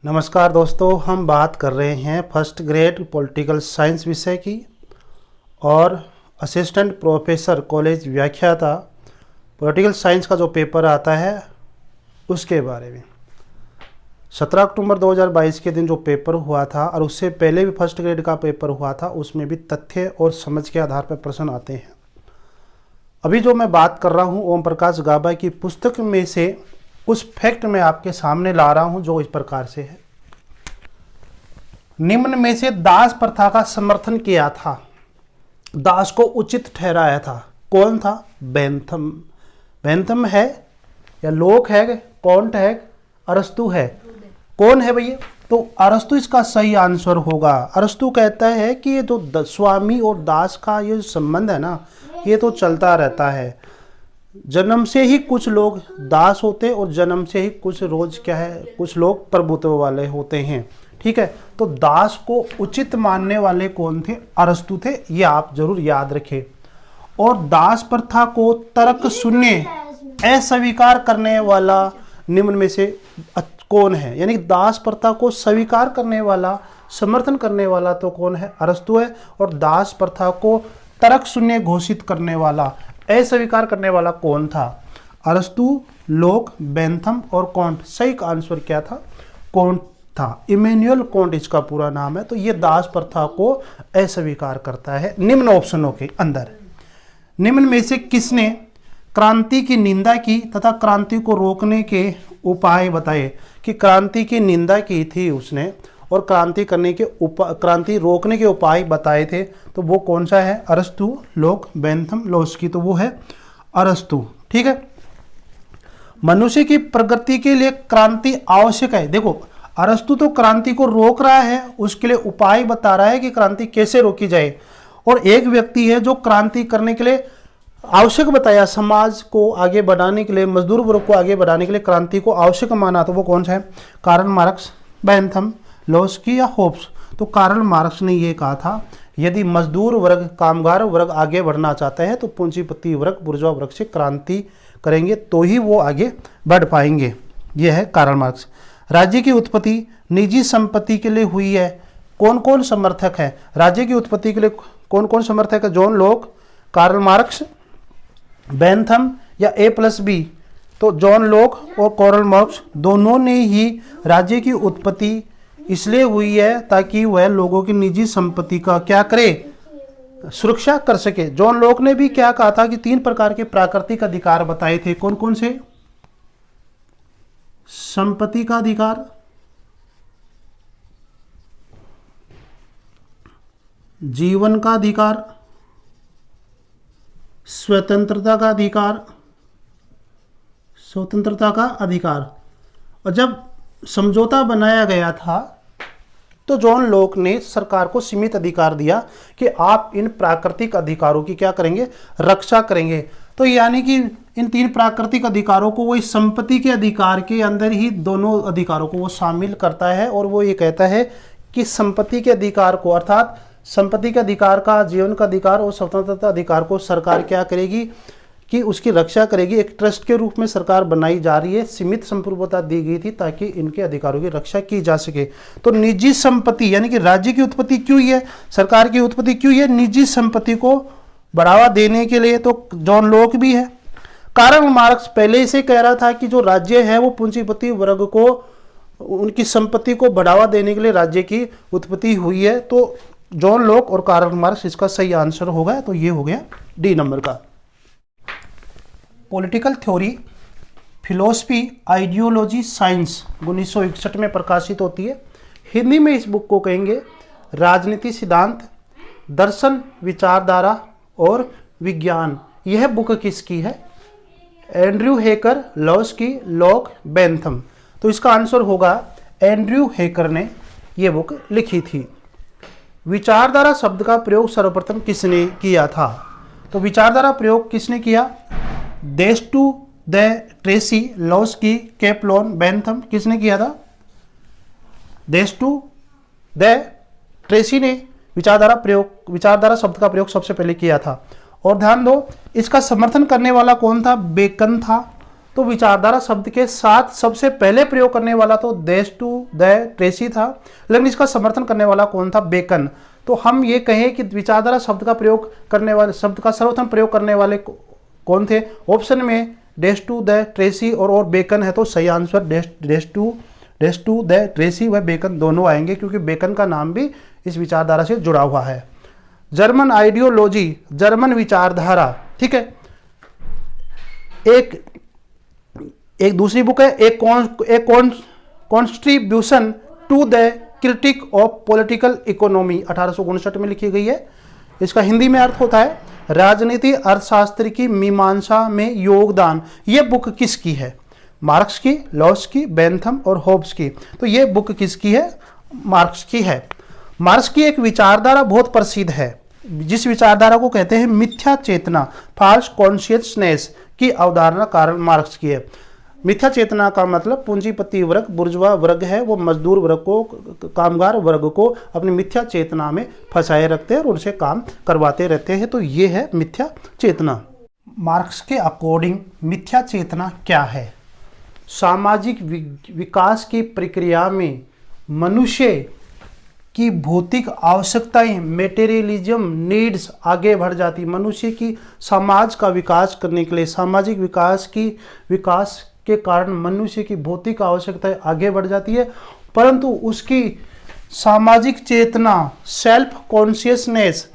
नमस्कार दोस्तों, हम बात कर रहे हैं फर्स्ट ग्रेड पॉलिटिकल साइंस विषय की और असिस्टेंट प्रोफेसर कॉलेज व्याख्याता पॉलिटिकल साइंस का जो पेपर आता है उसके बारे में। 17 अक्टूबर 2022 के दिन जो पेपर हुआ था और उससे पहले भी फर्स्ट ग्रेड का पेपर हुआ था, उसमें भी तथ्य और समझ के आधार पर प्रश्न आते हैं। अभी जो मैं बात कर रहा हूँ ओम प्रकाश गाबा की पुस्तक में से कुछ फैक्ट मैं आपके सामने ला रहा हूं जो इस प्रकार से है। निम्न में से दास प्रथा का समर्थन किया था, दास को उचित ठहराया था, कौन था? बेंथम। बेंथम है या लोक है, कॉन्ट है, अरस्तु है? कौन है भैया? तो अरस्तु इसका सही आंसर होगा। अरस्तु कहता है कि ये जो स्वामी और दास का ये संबंध है ना, ये तो चलता रहता है। जन्म से ही कुछ लोग दास होते और जन्म से ही कुछ रोज क्या है, कुछ लोग प्रभुत्व वाले होते हैं। ठीक है, तो दास को उचित मानने वाले कौन थे? अरस्तु थे, ये आप जरूर याद रखें। और दास प्रथा को तर्क शून्य अस्वीकार करने वाला निम्न में से कौन है? यानी दास प्रथा को स्वीकार करने वाला, समर्थन करने वाला तो कौन है? अरस्तु है। और दास प्रथा को तर्क शून्य घोषित करने वाला, अस्वीकार करने वाला कौन था? अरस्तु, लोक, बेंथम और कॉन्ट। सही आंसर क्या था? कॉन्ट था। इमैनुअल कॉन्ट इसका पूरा नाम है। तो ये दास प्रथा को अस्वीकार करता है निम्न ऑप्शनों के अंदर। निम्न में से किसने क्रांति की निंदा की तथा क्रांति को रोकने के उपाय बताए? कि क्रांति की निंदा की थी उसने और क्रांति करने के क्रांति रोकने के उपाय बताए थे। तो वो कौन सा है? अरस्तु, लोक, बेंथम, लोस्की। तो वो है अरस्तु। ठीक है। मनुष्य की प्रगति के लिए क्रांति आवश्यक है। देखो, अरस्तु तो क्रांति को रोक रहा है, उसके लिए उपाय बता रहा है कि क्रांति कैसे रोकी जाए। और एक व्यक्ति है जो क्रांति करने के लिए आवश्यक बताया, समाज को आगे बढ़ाने के लिए, मजदूर वर्ग को आगे बढ़ाने के लिए क्रांति को आवश्यक माना। तो वो कौन सा है? कार्ल मार्क्स, बेंथम, लोस्की या होब्स? तो कार्ल मार्क्स ने यह कहा था, यदि मजदूर वर्ग, कामगार वर्ग आगे बढ़ना चाहता है तो पूंजीपति वर्ग, बुर्जुआ वर्ग से क्रांति करेंगे तो ही वो आगे बढ़ पाएंगे। यह है कार्ल मार्क्स। राज्य की उत्पत्ति निजी संपत्ति के लिए हुई है। कौन कौन समर्थक है राज्य की उत्पत्ति के लिए? कौन कौन समर्थक है? जॉन लोक, कार्ल मार्क्स, बेंथम या A+B? तो जॉन लोक और कार्ल मार्क्स दोनों ने ही राज्य की उत्पत्ति इसलिए हुई है ताकि वह लोगों की निजी संपत्ति का क्या करे? सुरक्षा कर सके। जॉन लोक ने भी क्या कहा था कि 3 प्रकार के प्राकृतिक अधिकार बताए थे। कौन कौन से? संपत्ति का अधिकार, जीवन का अधिकार, स्वतंत्रता का अधिकार, स्वतंत्रता का अधिकार। और जब समझौता बनाया गया था तो जॉन लोक ने सरकार को सीमित अधिकार दिया कि आप इन प्राकृतिक अधिकारों की क्या करेंगे? रक्षा करेंगे। तो यानी कि इन 3 प्राकृतिक अधिकारों को वो इस संपत्ति के अधिकार के अंदर ही दोनों अधिकारों को वो शामिल करता है। और वो ये कहता है कि संपत्ति के अधिकार को, अर्थात संपत्ति के अधिकार का, जीवन का अधिकार और स्वतंत्रता अधिकार को सरकार क्या करेगी कि उसकी रक्षा करेगी। एक ट्रस्ट के रूप में सरकार बनाई जा रही है। सीमित संप्रभुता दी गई थी ताकि इनके अधिकारों की रक्षा की जा सके। तो निजी संपत्ति यानी कि राज्य की उत्पत्ति क्यों है, सरकार की उत्पत्ति क्यों है? निजी संपत्ति को बढ़ावा देने के लिए। तो जॉन लोक भी है। कार्ल मार्क्स पहले से कह रहा था कि जो राज्य है वो पूंजीपति वर्ग को, उनकी संपत्ति को बढ़ावा देने के लिए राज्य की उत्पत्ति हुई है। तो जॉन लोक और कार्ल मार्क्स इसका सही आंसर होगा। तो ये हो गया डी नंबर का। Political theory, philosophy, ideology, science 1961 में प्रकाशित होती है। हिंदी में इस बुक को कहेंगे राजनीति सिद्धांत, दर्शन, विचारधारा और विज्ञान। यह बुक किसकी है? एंड्रयू हेकर, लोस्की, लोक, बेंथम। तो इसका आंसर होगा एंड्रयू हेकर ने यह बुक लिखी थी। विचारधारा शब्द का प्रयोग सर्वप्रथम किसने किया था? तो विचारधारा प्रयोग किसने किया? देस्टू, द ट्रेसी, लोस्की, केपलोन, बेंथम। किसने किया था? देस्टू, द ट्रेसी ने विचारधारा शब्द का प्रयोग सबसे पहले किया था। और ध्यान दो, इसका समर्थन करने वाला कौन था? बेकन था। तो विचारधारा शब्द के साथ सबसे पहले प्रयोग करने वाला तो टू द ट्रेसी था, लेकिन इसका समर्थन करने वाला कौन था? बेकन। तो हम ये कहें कि विचारधारा शब्द का प्रयोग करने वाले, शब्द का सर्वप्रथम प्रयोग करने वाले कौन थे? ऑप्शन में टू द ट्रेसी और बेकन है, तो सही आंसर टू द ट्रेसी व बेकन दोनों आएंगे, क्योंकि बेकन का नाम भी इस विचारधारा से जुड़ा हुआ है। जर्मन आइडियोलॉजी, जर्मन विचारधारा, ठीक है। एक दूसरी बुक है, एक contribution to the critique of political economy, 1859 में लिखी गई है। इसका हिंदी में अर्थ होता है राजनीति अर्थशास्त्र की मीमांसा में योगदान। ये बुक किसकी है? मार्क्स की, लॉस की, बेंथम और होब्स की। तो ये बुक किसकी है? मार्क्स की है। मार्क्स की एक विचारधारा बहुत प्रसिद्ध है, जिस विचारधारा को कहते हैं मिथ्या चेतना, फॉल्स कॉन्शियसनेस की अवधारणा कार्ल मार्क्स की है। मिथ्या चेतना का मतलब पूंजीपति वर्ग, बुर्जुआ वर्ग है, वो मजदूर वर्ग को, कामगार वर्ग को अपनी मिथ्या चेतना में फंसाए रखते हैं और उनसे काम करवाते रहते हैं। तो ये है मिथ्या चेतना। मार्क्स के अकॉर्डिंग मिथ्या चेतना क्या है? सामाजिक विकास की प्रक्रिया में मनुष्य की भौतिक आवश्यकताएं, मेटेरियलिज्म नीड्स आगे बढ़ जाती। मनुष्य की समाज का विकास करने के लिए, सामाजिक विकास के कारण मनुष्य की भौतिक आवश्यकताएं आगे बढ़ जाती है, परंतु उसकी सामाजिक चेतना, सेल्फ कॉन्शियसनेस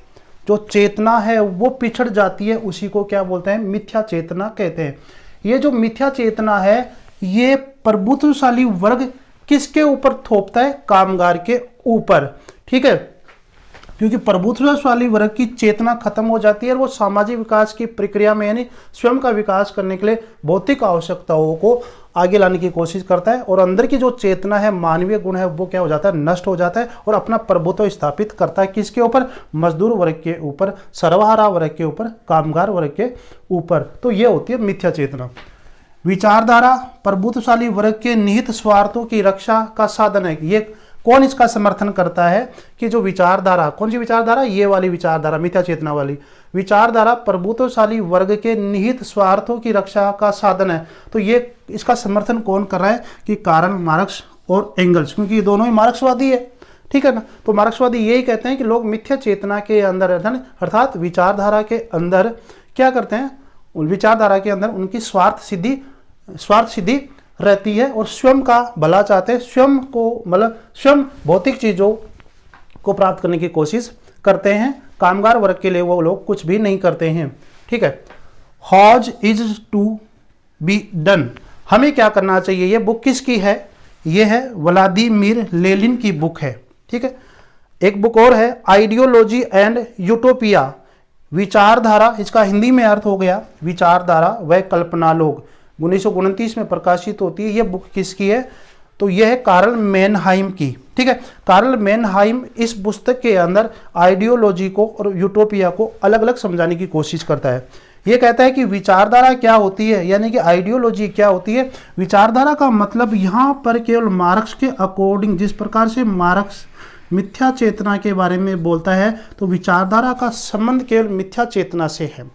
जो चेतना है वो पिछड़ जाती है। उसी को क्या बोलते हैं? मिथ्या चेतना कहते हैं। ये जो मिथ्या चेतना है ये प्रभुत्वशाली वर्ग किसके ऊपर थोपता है? कामगार के ऊपर, ठीक है। क्योंकि प्रभुत्वशाली वर्ग की चेतना खत्म हो जाती है और वो सामाजिक विकास की प्रक्रिया में यानी स्वयं का विकास करने के लिए भौतिक आवश्यकताओं को आगे लाने की कोशिश करता है, और अंदर की जो चेतना है, मानवीय गुण है, वो क्या हो जाता है? नष्ट हो जाता है और अपना प्रभुत्व स्थापित करता है। किसके ऊपर? मजदूर वर्ग के ऊपर, सर्वहारा वर्ग के ऊपर, कामगार वर्ग के ऊपर। तो ये होती है मिथ्या चेतना। विचारधारा प्रभुत्वशाली वर्ग के निहित स्वार्थों की रक्षा का साधन है। ये कौन इसका समर्थन करता है कि जो विचारधारा, कौन सी विचारधारा? ये वाली विचारधारा, मिथ्या चेतना वाली विचारधारा प्रभुत्वशाली वर्ग के निहित स्वार्थों की रक्षा का साधन है। तो ये इसका समर्थन कौन कर रहा है? कि कार्ल मार्क्स और एंगल्स, क्योंकि ये दोनों ही मार्क्सवादी है, ठीक है ना। तो मार्क्सवादी यही कहते हैं कि लोग मिथ्या चेतना के अंदर अर्थात विचारधारा के अंदर क्या करते हैं? विचारधारा के अंदर उनकी स्वार्थ सिद्धि रहती है और स्वयं का भला चाहते हैं, स्वयं को मतलब स्वयं भौतिक चीजों को प्राप्त करने की कोशिश करते हैं। कामगार वर्ग के लिए वो लोग कुछ भी नहीं करते हैं, ठीक है। How is to be done, हमें क्या करना चाहिए? ये बुक किसकी है? ये है व्लादिमीर लेनिन की बुक है, ठीक है। एक बुक और है आइडियोलॉजी एंड यूटोपिया, विचारधारा, इसका हिंदी में अर्थ हो गया विचारधारा व कल्पनालोक, 1929 में प्रकाशित होती है। यह बुक किसकी है? तो यह है कार्ल मेनहाइम की, ठीक है। कार्ल मेनहाइम इस पुस्तक के अंदर आइडियोलॉजी को और यूटोपिया को अलग अलग समझाने की कोशिश करता है। यह कहता है कि विचारधारा क्या होती है, यानी कि आइडियोलॉजी क्या होती है। विचारधारा का मतलब यहाँ पर केवल मार्क्स के अकॉर्डिंग, जिस प्रकार से मार्क्स मिथ्या चेतना के बारे में बोलता है, तो विचारधारा का संबंध केवल मिथ्या चेतना से है।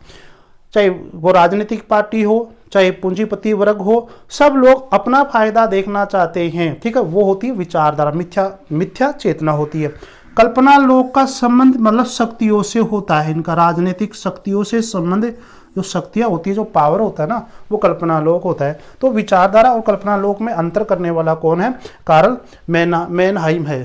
चाहे वो राजनीतिक पार्टी हो, चाहे पूंजीपति वर्ग हो, सब लोग अपना फायदा देखना चाहते हैं, ठीक है। वो होती है विचारधारा, मिथ्या चेतना होती है। कल्पना लोक का संबंध मतलब शक्तियों से होता है, इनका राजनीतिक शक्तियों से संबंध, जो शक्तियां होती है, जो पावर होता है ना, वो कल्पना लोक होता है। तो विचारधारा और कल्पना लोक में अंतर करने वाला कौन है? कार्ल मेनहाइम है।